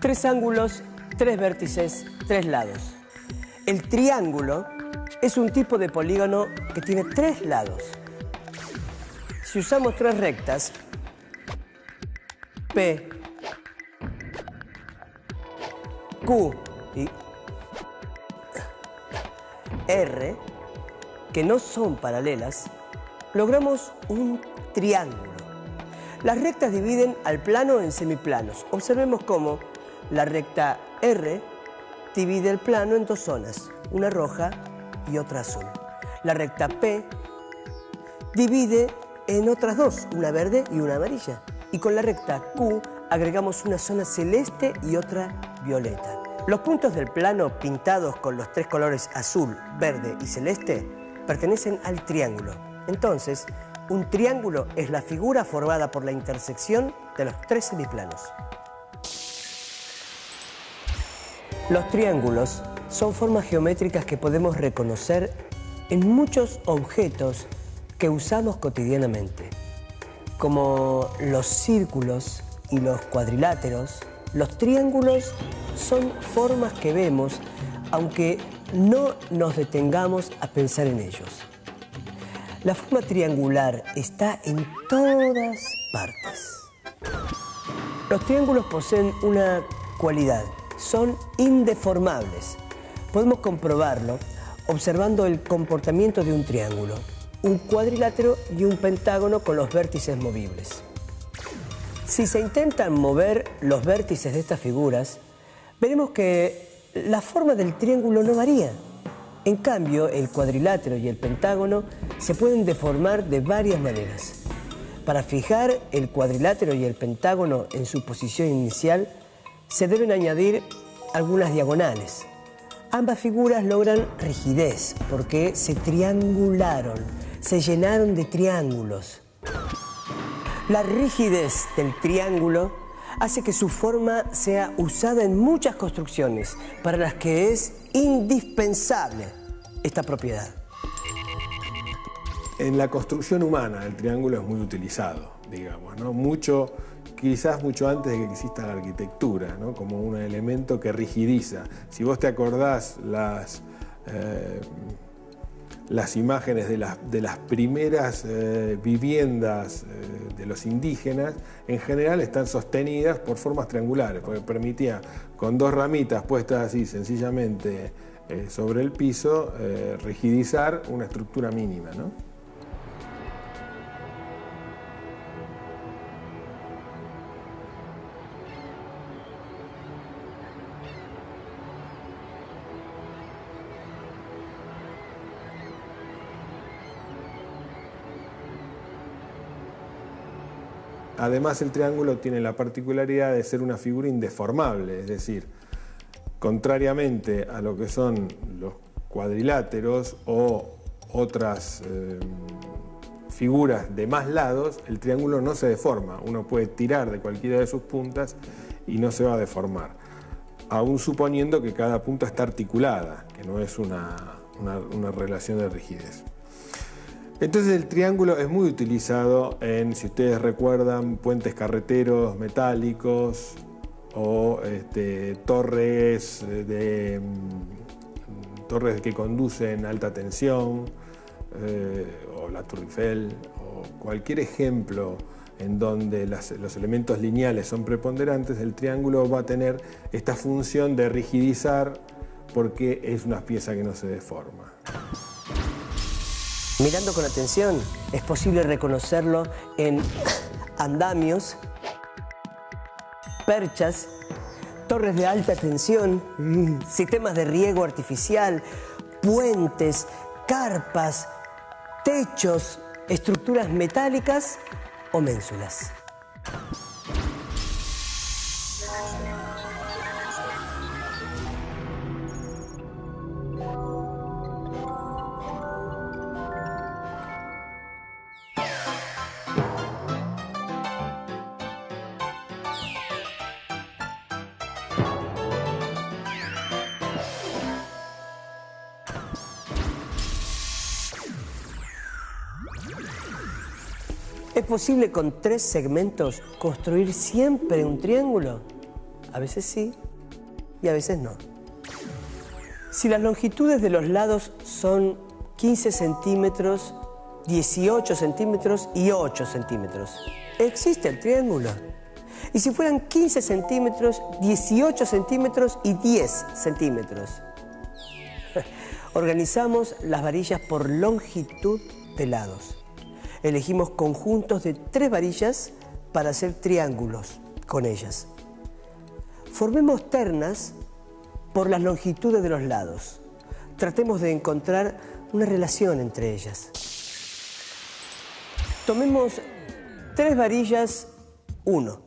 Tres ángulos, tres vértices, tres lados. El triángulo es un tipo de polígono que tiene tres lados. Si usamos tres rectas, P, Q y R, que no son paralelas, logramos un triángulo. Las rectas dividen al plano en semiplanos. Observemos cómo la recta R divide el plano en dos zonas, una roja y otra azul. La recta P divide en otras dos, una verde y una amarilla. Y con la recta Q agregamos una zona celeste y otra violeta. Los puntos del plano pintados con los tres colores azul, verde y celeste pertenecen al triángulo. Entonces, un triángulo es la figura formada por la intersección de los tres semiplanos. Los triángulos son formas geométricas que podemos reconocer en muchos objetos que usamos cotidianamente, como los círculos y los cuadriláteros. Los triángulos son formas que vemos, aunque no nos detengamos a pensar en ellos. La forma triangular está en todas partes. Los triángulos poseen una cualidad: son indeformables. Podemos comprobarlo observando el comportamiento de un triángulo, un cuadrilátero y un pentágono con los vértices movibles. Si se intentan mover los vértices de estas figuras, veremos que la forma del triángulo no varía. En cambio, el cuadrilátero y el pentágono se pueden deformar de varias maneras. Para fijar el cuadrilátero y el pentágono en su posición inicial, se deben añadir algunas diagonales. Ambas figuras logran rigidez porque se triangularon, se llenaron de triángulos. La rigidez del triángulo hace que su forma sea usada en muchas construcciones para las que es indispensable esta propiedad. En la construcción humana el triángulo es muy utilizado, digamos, ¿no? Quizás mucho antes de que exista la arquitectura, ¿no? Como un elemento que rigidiza. Si vos te acordás las imágenes de las primeras viviendas de los indígenas, en general están sostenidas por formas triangulares, porque permitía con dos ramitas puestas así sencillamente sobre el piso rigidizar una estructura mínima, ¿no? Además, el triángulo tiene la particularidad de ser una figura indeformable, es decir, contrariamente a lo que son los cuadriláteros o otras figuras de más lados, el triángulo no se deforma. Uno puede tirar de cualquiera de sus puntas y no se va a deformar, aún suponiendo que cada punta está articulada, que no es una relación de rigidez. Entonces el triángulo es muy utilizado en, si ustedes recuerdan, puentes carreteros metálicos o torres que conducen a alta tensión, o la Tour Eiffel, o cualquier ejemplo en donde los elementos lineales son preponderantes. El triángulo va a tener esta función de rigidizar porque es una pieza que no se deforma. Mirando con atención, es posible reconocerlo en andamios, perchas, torres de alta tensión, sistemas de riego artificial, puentes, carpas, techos, estructuras metálicas o ménsulas. ¿Es posible con tres segmentos construir siempre un triángulo? A veces sí y a veces no. Si las longitudes de los lados son 15 centímetros, 18 centímetros y 8 centímetros, existe el triángulo. Y si fueran 15 centímetros, 18 centímetros y 10 centímetros. Organizamos las varillas por longitud de lados. Elegimos conjuntos de 3 varillas para hacer triángulos con ellas. Formemos ternas por las longitudes de los lados. Tratemos de encontrar una relación entre ellas. Tomemos 3 varillas 1.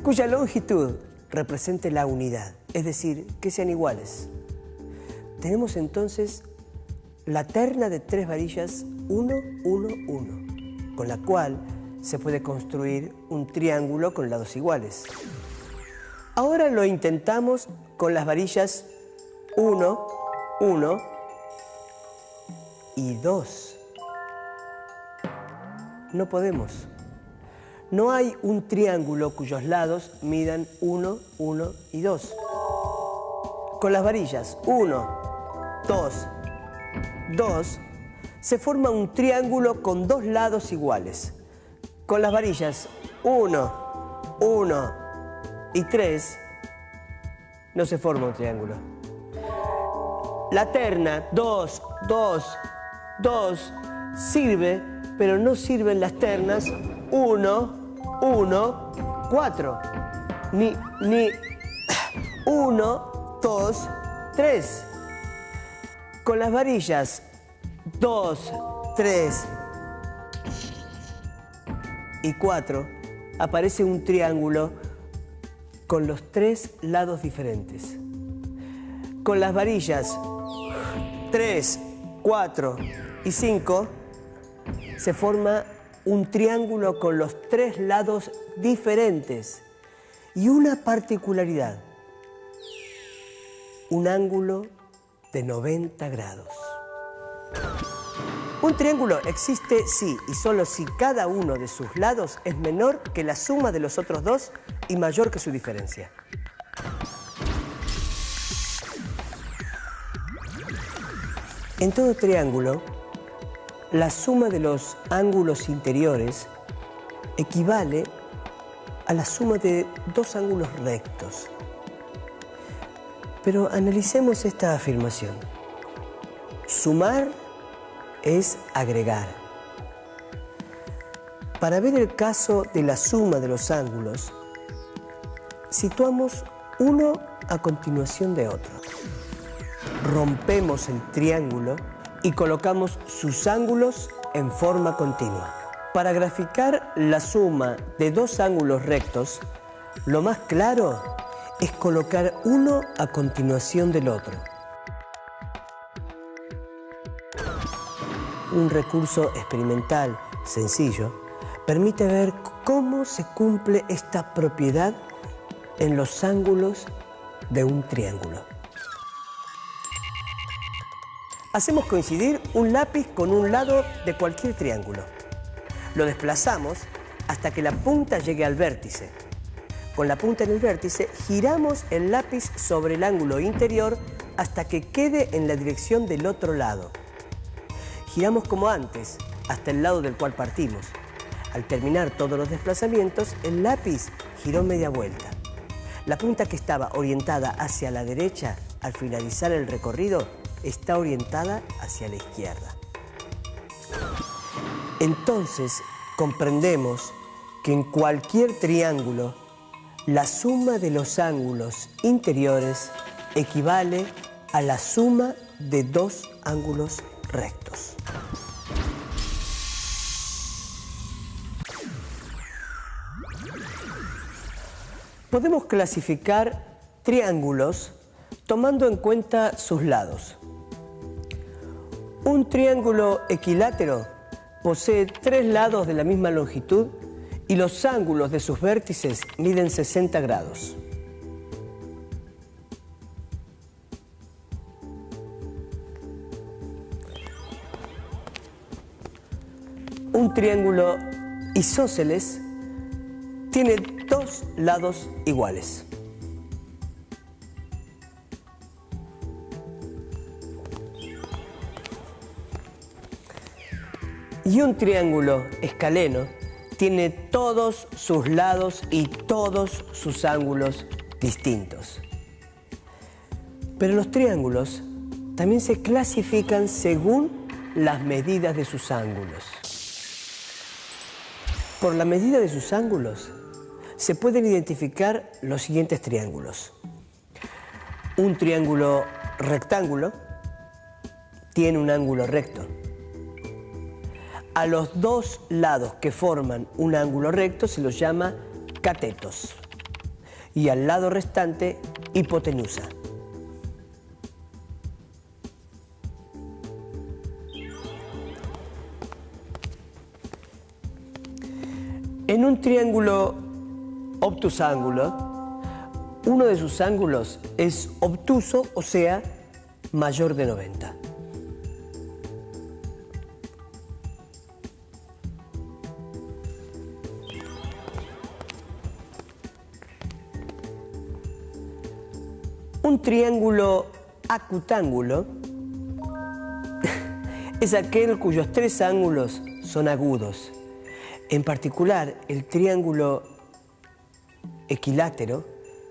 Cuya longitud represente la unidad, es decir, que sean iguales. Tenemos entonces la terna de 3 varillas 1, 1, 1, con la cual se puede construir un triángulo con lados iguales. Ahora lo intentamos con las varillas 1, 1 y 2. No podemos. No hay un triángulo cuyos lados midan 1, 1 y 2. Con las varillas 1, 2, 2, se forma un triángulo con 2 lados iguales. Con las varillas 1, 1 y 3, no se forma un triángulo. La terna 2, 2, 2 sirve, pero no sirven las ternas 1, 1, 4, ni 1, 2, 3. Con las varillas 2, 3 y 4 aparece un triángulo con los 3 lados diferentes. Con las varillas 3, 4 y 5 se forma un triángulo con los 3 lados diferentes y una particularidad: un ángulo de 90 grados. Un triángulo existe si y solo si cada uno de sus lados es menor que la suma de los otros 2 y mayor que su diferencia. En todo triángulo, la suma de los ángulos interiores equivale a la suma de 2 ángulos rectos. Pero analicemos esta afirmación. Sumar es agregar. Para ver el caso de la suma de los ángulos, situamos uno a continuación de otro. Rompemos el triángulo y colocamos sus ángulos en forma continua. Para graficar la suma de 2 ángulos rectos, lo más claro es colocar uno a continuación del otro. Un recurso experimental sencillo permite ver cómo se cumple esta propiedad en los ángulos de un triángulo. Hacemos coincidir un lápiz con un lado de cualquier triángulo. Lo desplazamos hasta que la punta llegue al vértice. Con la punta en el vértice, giramos el lápiz sobre el ángulo interior hasta que quede en la dirección del otro lado. Giramos como antes, hasta el lado del cual partimos. Al terminar todos los desplazamientos, el lápiz giró media vuelta. La punta que estaba orientada hacia la derecha al finalizar el recorrido está orientada hacia la izquierda. Entonces, comprendemos que en cualquier triángulo, la suma de los ángulos interiores equivale a la suma de 2 ángulos rectos. Podemos clasificar triángulos tomando en cuenta sus lados. Un triángulo equilátero posee 3 lados de la misma longitud y los ángulos de sus vértices miden 60 grados. Un triángulo isósceles tiene dos lados iguales. Y un triángulo escaleno tiene todos sus lados y todos sus ángulos distintos. Pero los triángulos también se clasifican según las medidas de sus ángulos. Por la medida de sus ángulos se pueden identificar los siguientes triángulos. Un triángulo rectángulo tiene un ángulo recto. A los dos lados que forman un ángulo recto se los llama catetos y al lado restante hipotenusa. En un triángulo obtusángulo, uno de sus ángulos es obtuso, o sea, mayor de 90. Un triángulo acutángulo es aquel cuyos tres ángulos son agudos. En particular, el triángulo equilátero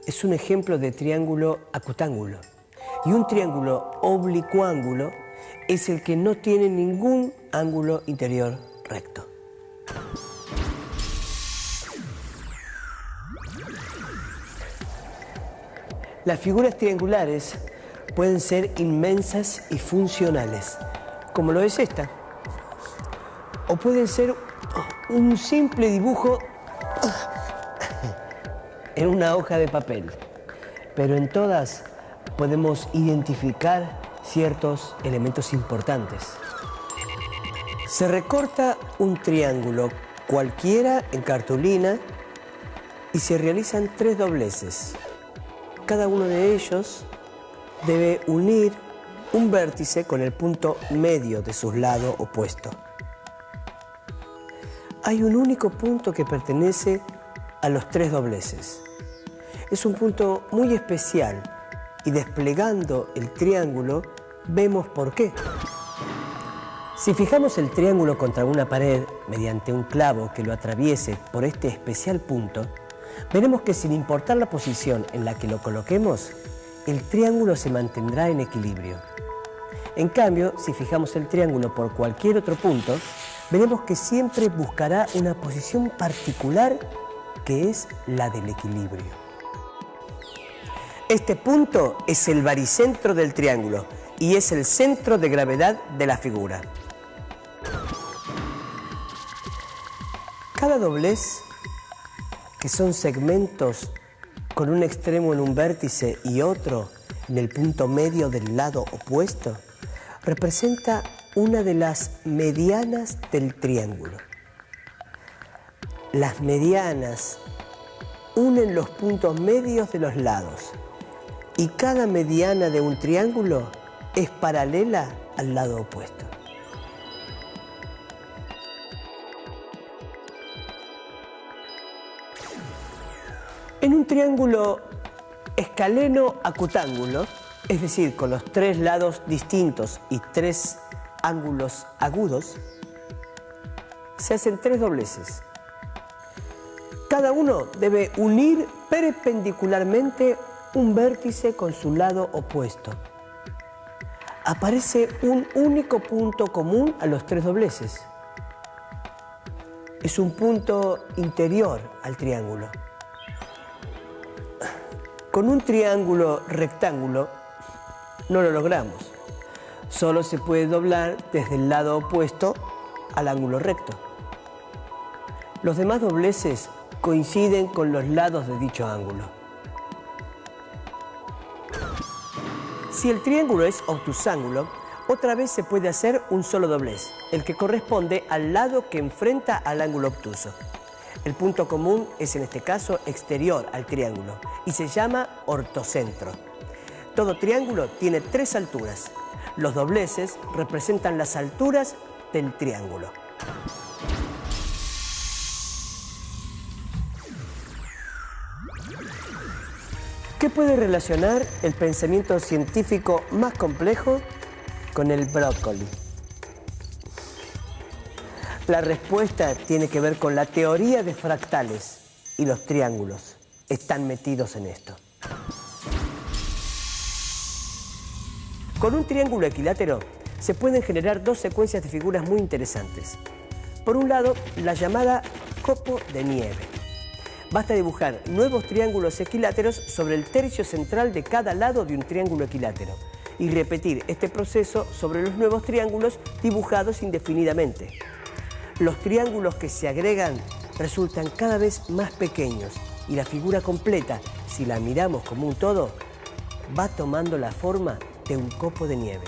es un ejemplo de triángulo acutángulo. Y un triángulo oblicuángulo es el que no tiene ningún ángulo interior recto. Las figuras triangulares pueden ser inmensas y funcionales, como lo es esta. O pueden ser un simple dibujo en una hoja de papel. Pero en todas podemos identificar ciertos elementos importantes. Se recorta un triángulo cualquiera en cartulina y se realizan tres dobleces. Cada uno de ellos debe unir un vértice con el punto medio de su lado opuesto. Hay un único punto que pertenece a los tres dobleces. Es un punto muy especial y desplegando el triángulo vemos por qué. Si fijamos el triángulo contra una pared mediante un clavo que lo atraviese por este especial punto, veremos que sin importar la posición en la que lo coloquemos, el triángulo se mantendrá en equilibrio. En cambio, si fijamos el triángulo por cualquier otro punto, veremos que siempre buscará una posición particular que es la del equilibrio. Este punto es el baricentro del triángulo y es el centro de gravedad de la figura. Cada doblez, que son segmentos con un extremo en un vértice y otro en el punto medio del lado opuesto, representa una de las medianas del triángulo. Las medianas unen los puntos medios de los lados y cada mediana de un triángulo es paralela al lado opuesto. En un triángulo escaleno-acutángulo, es decir, con los tres lados distintos y tres ángulos agudos, se hacen tres dobleces. Cada uno debe unir perpendicularmente un vértice con su lado opuesto. Aparece un único punto común a los tres dobleces. Es un punto interior al triángulo. Con un triángulo rectángulo no lo logramos. Solo se puede doblar desde el lado opuesto al ángulo recto. Los demás dobleces coinciden con los lados de dicho ángulo. Si el triángulo es obtusángulo, otra vez se puede hacer un solo doblez, el que corresponde al lado que enfrenta al ángulo obtuso. El punto común es en este caso exterior al triángulo y se llama ortocentro. Todo triángulo tiene tres alturas. Los dobleces representan las alturas del triángulo. ¿Qué puede relacionar el pensamiento científico más complejo con el brócoli? La respuesta tiene que ver con la teoría de fractales y los triángulos están metidos en esto. Con un triángulo equilátero se pueden generar dos secuencias de figuras muy interesantes. Por un lado, la llamada copo de nieve. Basta dibujar nuevos triángulos equiláteros sobre el tercio central de cada lado de un triángulo equilátero y repetir este proceso sobre los nuevos triángulos dibujados indefinidamente. Los triángulos que se agregan resultan cada vez más pequeños y la figura completa, si la miramos como un todo, va tomando la forma de un copo de nieve.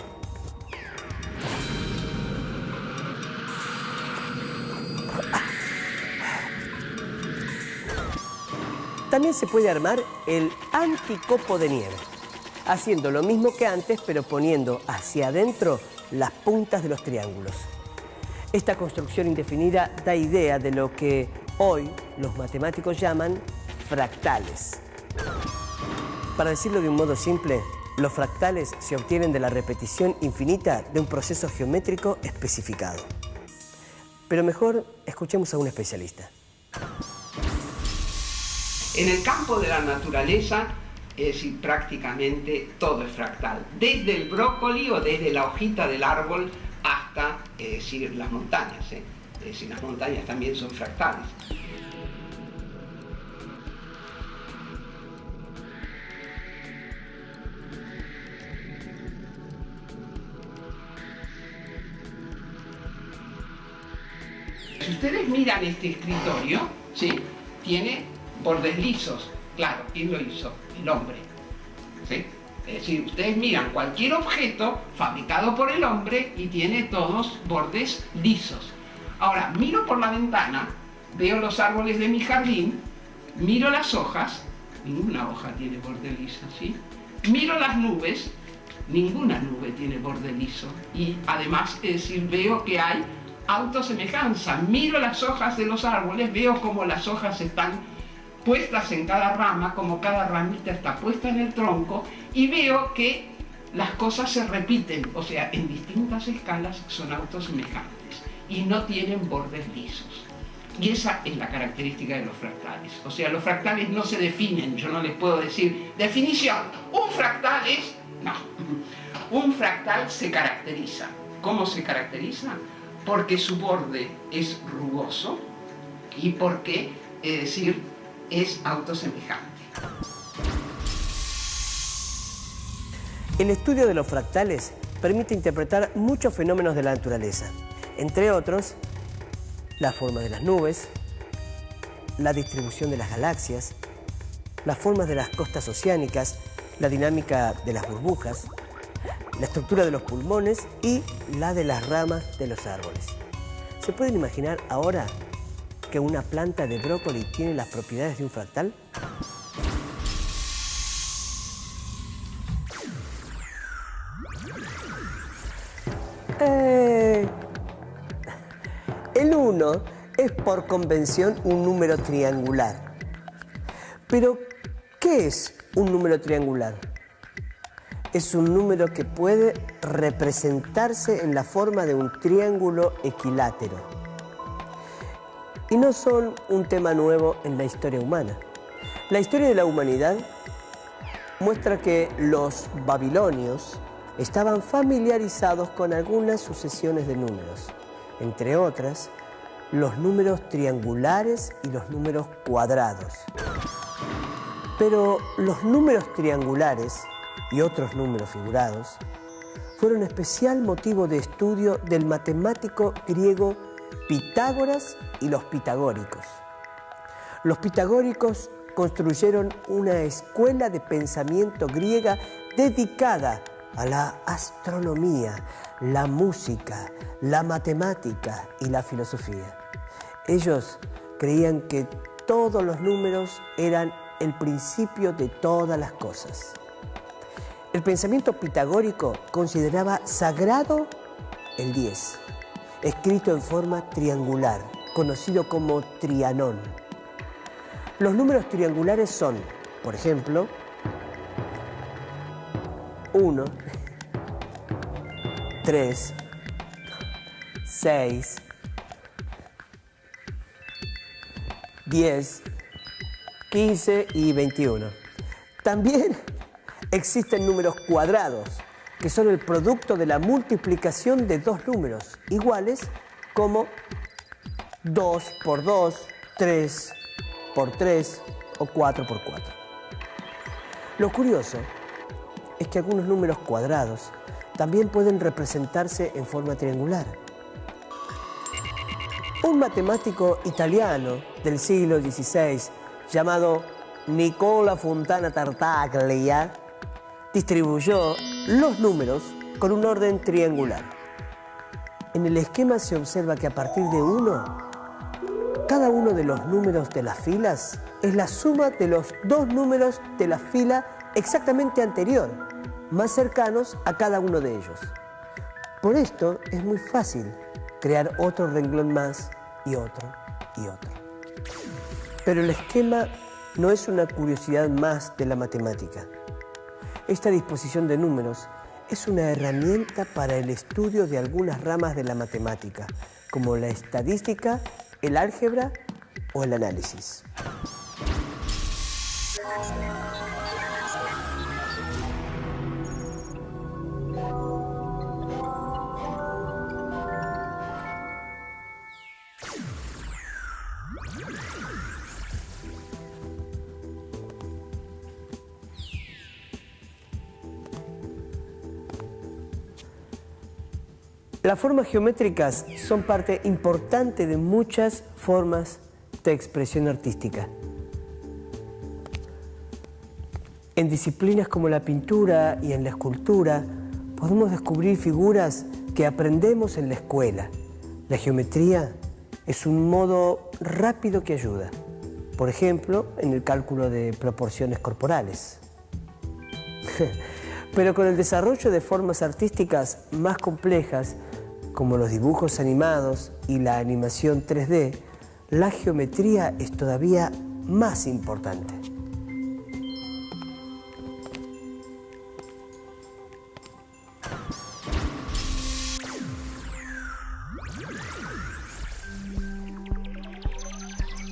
También se puede armar el anticopo de nieve, haciendo lo mismo que antes, pero poniendo hacia adentro las puntas de los triángulos. Esta construcción indefinida da idea de lo que hoy los matemáticos llaman fractales. Para decirlo de un modo simple, los fractales se obtienen de la repetición infinita de un proceso geométrico especificado. Pero mejor escuchemos a un especialista. En el campo de la naturaleza, es decir, prácticamente todo es fractal. Desde el brócoli o desde la hojita del árbol hasta, las montañas. Es decir, las montañas también son fractales. Si ustedes miran este escritorio, ¿sí?, tiene bordes lisos. Claro, ¿quién lo hizo? El hombre. ¿Sí? Es decir, ustedes miran cualquier objeto fabricado por el hombre y tiene todos bordes lisos. Ahora, miro por la ventana, veo los árboles de mi jardín, miro las hojas, ninguna hoja tiene borde liso, ¿sí? Miro las nubes, ninguna nube tiene borde liso. Y además, es decir, veo que hay autosemejanza. Miro las hojas de los árboles, veo como las hojas están puestas en cada rama, como cada ramita está puesta en el tronco, y veo que las cosas se repiten, o sea, en distintas escalas son autosemejantes y no tienen bordes lisos. Y esa es la característica de los fractales. O sea, los fractales no se definen, yo no les puedo decir, definición, un fractal es... No, un fractal se caracteriza. ¿Cómo se caracteriza? Porque su borde es rugoso y porque, es decir, es autosemejante. El estudio de los fractales permite interpretar muchos fenómenos de la naturaleza, entre otros, la forma de las nubes, la distribución de las galaxias, las formas de las costas oceánicas, la dinámica de las burbujas, la estructura de los pulmones y la de las ramas de los árboles. ¿Se pueden imaginar ahora que una planta de brócoli tiene las propiedades de un fractal? El 1 es por convención un número triangular. Pero, ¿qué es un número triangular? Es un número que puede representarse en la forma de un triángulo equilátero. Y no son un tema nuevo en la historia humana. La historia de la humanidad muestra que los babilonios estaban familiarizados con algunas sucesiones de números, entre otras, los números triangulares y los números cuadrados. Pero los números triangulares y otros números figurados fueron especial motivo de estudio del matemático griego Pitágoras y los pitagóricos. Los pitagóricos construyeron una escuela de pensamiento griega dedicada a la astronomía, la música, la matemática y la filosofía. Ellos creían que todos los números eran el principio de todas las cosas. El pensamiento pitagórico consideraba sagrado el 10, escrito en forma triangular, conocido como trianón. Los números triangulares son, por ejemplo, 1, 3, 6, 10, 15 y 21. También existen números cuadrados, que son el producto de la multiplicación de dos números iguales, como 2 por 2, 3 por 3 o 4 por 4. Lo curioso es que algunos números cuadrados también pueden representarse en forma triangular. Un matemático italiano del siglo XVI llamado Nicola Fontana Tartaglia distribuyó los números con un orden triangular. En el esquema se observa que a partir de 1, cada uno de los números de las filas es la suma de los dos números de la fila exactamente anterior, más cercanos a cada uno de ellos. Por esto es muy fácil crear otro renglón más y otro y otro. Pero el esquema no es una curiosidad más de la matemática. Esta disposición de números es una herramienta para el estudio de algunas ramas de la matemática, como la estadística, el álgebra o el análisis. Las formas geométricas son parte importante de muchas formas de expresión artística. En disciplinas como la pintura y en la escultura podemos descubrir figuras que aprendemos en la escuela. La geometría es un modo rápido que ayuda, por ejemplo, en el cálculo de proporciones corporales. Pero con el desarrollo de formas artísticas más complejas, como los dibujos animados y la animación 3D, la geometría es todavía más importante.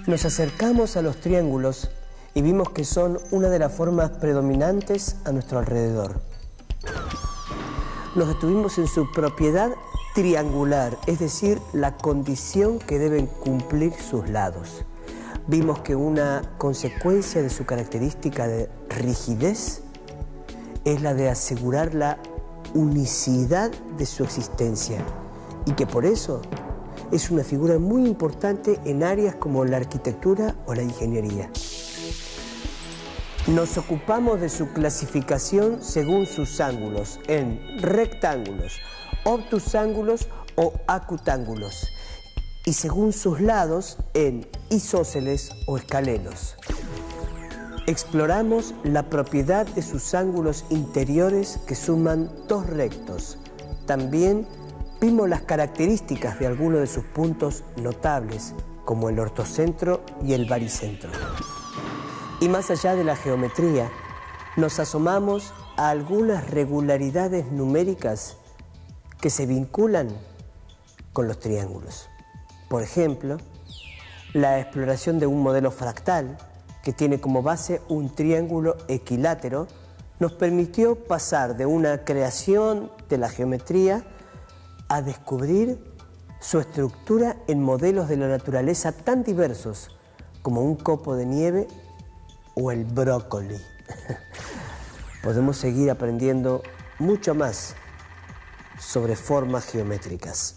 Nos acercamos a los triángulos y vimos que son una de las formas predominantes a nuestro alrededor. Nos detuvimos en su propiedad triangular, es decir, la condición que deben cumplir sus lados. Vimos que una consecuencia de su característica de rigidez es la de asegurar la unicidad de su existencia y que por eso es una figura muy importante en áreas como la arquitectura o la ingeniería. Nos ocupamos de su clasificación según sus ángulos, en rectángulos, obtusángulos o acutángulos, y según sus lados en isósceles o escalenos. Exploramos la propiedad de sus ángulos interiores que suman dos rectos. También vimos las características de algunos de sus puntos notables, como el ortocentro y el baricentro. Y más allá de la geometría, nos asomamos a algunas regularidades numéricas que se vinculan con los triángulos. Por ejemplo, la exploración de un modelo fractal que tiene como base un triángulo equilátero nos permitió pasar de una creación de la geometría a descubrir su estructura en modelos de la naturaleza tan diversos como un copo de nieve o el brócoli. Podemos seguir aprendiendo mucho más sobre formas geométricas.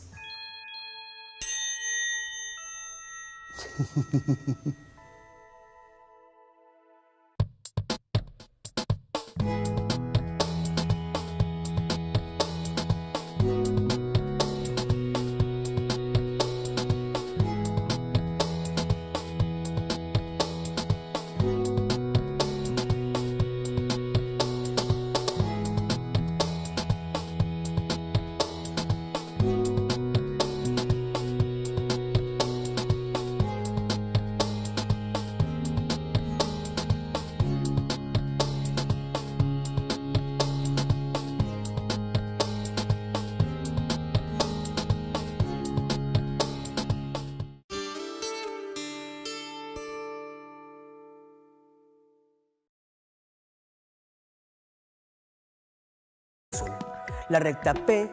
La recta P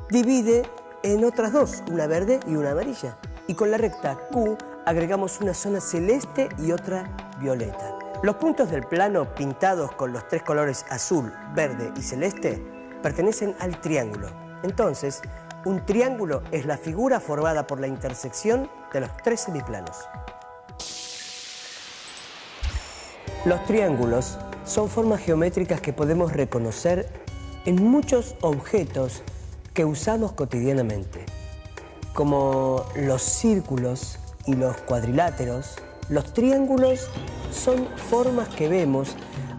divide en otras dos, una verde y una amarilla. Y con la recta Q agregamos una zona celeste y otra violeta. Los puntos del plano pintados con los tres colores azul, verde y celeste pertenecen al triángulo. Entonces, un triángulo es la figura formada por la intersección de los tres semiplanos. Los triángulos son formas geométricas que podemos reconocer en muchos objetos que usamos cotidianamente, como los círculos y los cuadriláteros. Los triángulos son formas que vemos,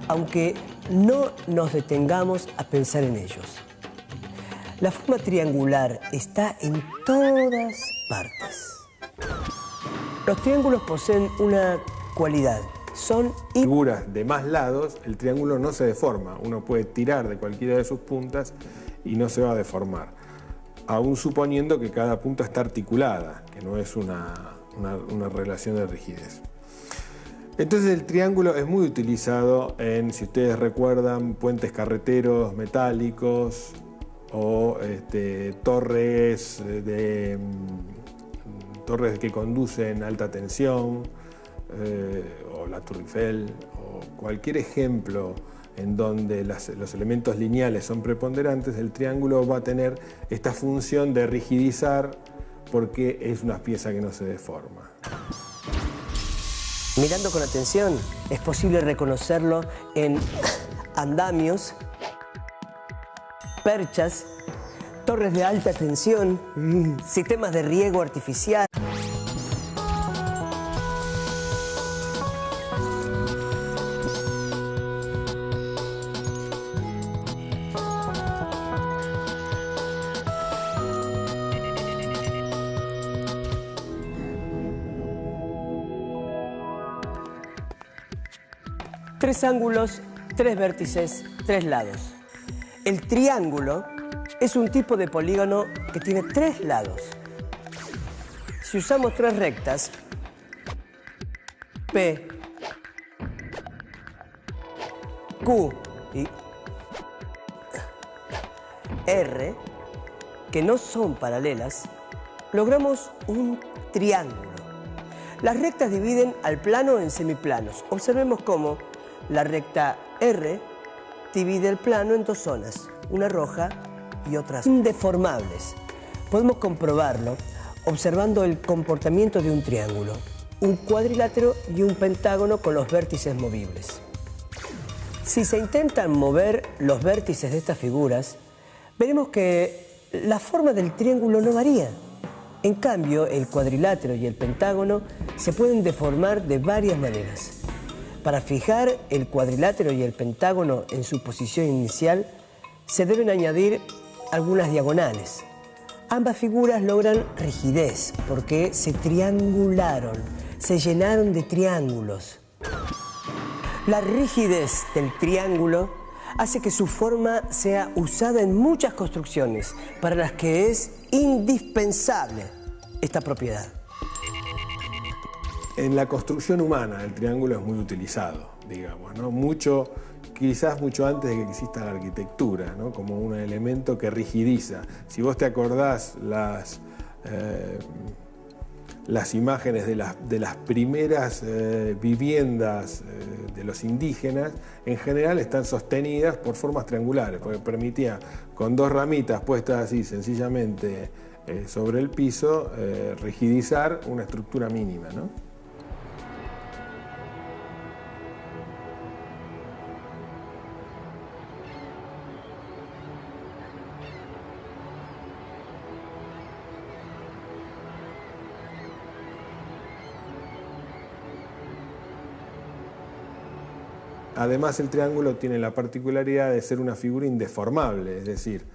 aunque no nos detengamos a pensar en ellos. La forma triangular está en todas partes. Los triángulos poseen una cualidad. Son figuras de más lados, el triángulo no se deforma. Uno puede tirar de cualquiera de sus puntas y no se va a deformar. Aún suponiendo que cada punta está articulada, que no es una relación de rigidez. Entonces el triángulo es muy utilizado en, si ustedes recuerdan, puentes carreteros metálicos o torres que conducen a alta tensión, o la Tour Eiffel, o cualquier ejemplo en donde los elementos lineales son preponderantes. El triángulo va a tener esta función de rigidizar porque es una pieza que no se deforma. Mirando con atención, es posible reconocerlo en andamios, perchas, torres de alta tensión, sistemas de riego artificial. Tres ángulos, tres vértices, tres lados. El triángulo es un tipo de polígono que tiene tres lados. Si usamos tres rectas, P, Q y R, que no son paralelas, logramos un triángulo. Las rectas dividen al plano en semiplanos. Observemos cómo la recta R divide el plano en dos zonas, una roja y otra azul. Indeformables. Podemos comprobarlo observando el comportamiento de un triángulo, un cuadrilátero y un pentágono con los vértices movibles. Si se intentan mover los vértices de estas figuras, veremos que la forma del triángulo no varía. En cambio, el cuadrilátero y el pentágono se pueden deformar de varias maneras. Para fijar el cuadrilátero y el pentágono en su posición inicial, se deben añadir algunas diagonales. Ambas figuras logran rigidez porque se triangularon, se llenaron de triángulos. La rigidez del triángulo hace que su forma sea usada en muchas construcciones para las que es indispensable esta propiedad. En la construcción humana el triángulo es muy utilizado, digamos, ¿no? Quizás mucho antes de que exista la arquitectura, ¿no? Como un elemento que rigidiza. Si vos te acordás las imágenes de las primeras viviendas de los indígenas, en general están sostenidas por formas triangulares, porque permitía con dos ramitas puestas así sencillamente sobre el piso rigidizar una estructura mínima, ¿no? Además, el triángulo tiene la particularidad de ser una figura indeformable, es decir,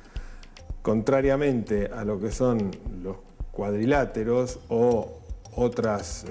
contrariamente a lo que son los cuadriláteros o otras